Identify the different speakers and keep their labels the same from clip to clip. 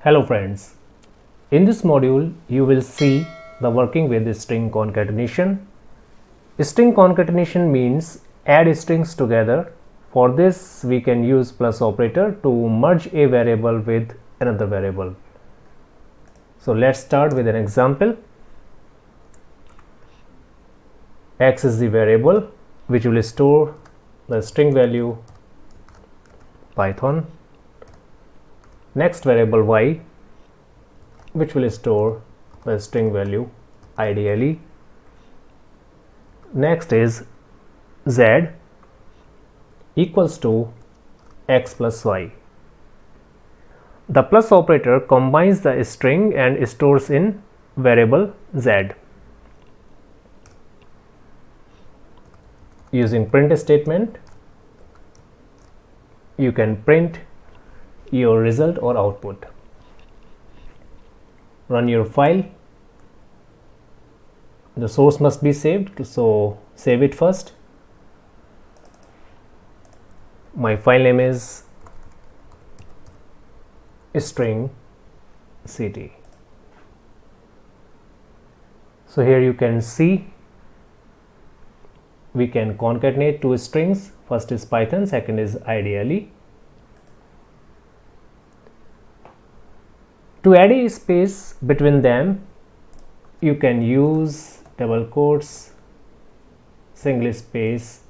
Speaker 1: Hello friends, in this module you will see the working with string concatenation. String concatenation means add strings together. For this we can use plus operator to merge a variable with another variable. So let's start with an example. X is the variable which will store the string value Python. Next variable y, which will store the string value ideally. Next is z equals to x plus y. The plus operator combines the string and stores in variable z. Using print statement, you can print your result or output. Run your file. The source must be saved, so save it first. My file name is string ct. So here you can see we can concatenate two strings. First is Python, second is ideally. To add a space between them, you can use double quotes, single space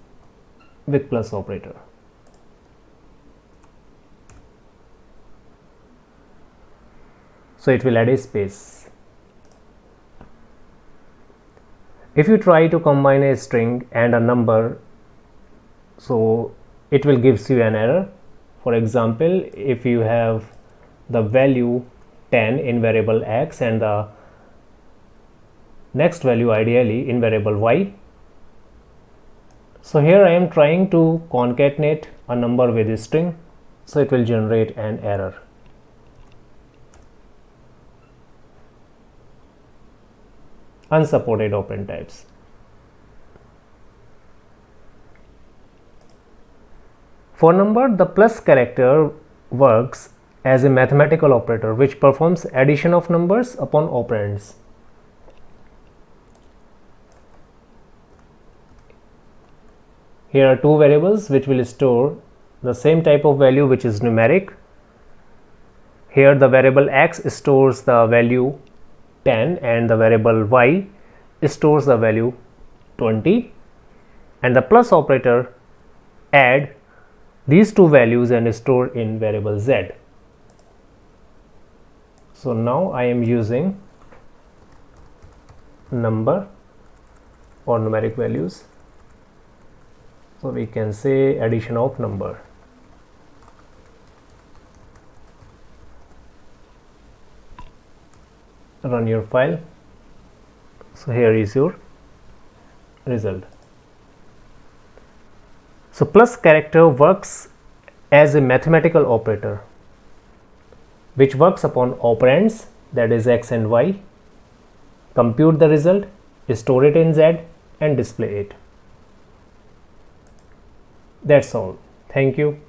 Speaker 1: with plus operator. So it will add a space. If you try to combine a string and a number, so it will gives you an error. For example, if you have the value 10 in variable x and the next value ideally in variable y. So here I am trying to concatenate a number with a string, so it will generate an error. Unsupported operand types. For number, the plus character works as a mathematical operator which performs addition of numbers upon operands. Here are two variables which will store the same type of value, which is numeric. Here the variable x stores the value 10 and the variable y stores the value 20, and the plus operator add these two values and store in variable z. So now I am using number or numeric values. So we can say addition of number. Run your file. So here is your result. So plus character works as a mathematical operator which works upon operands, that is x and y, compute the result, store it in z and display it. That's all. Thank you.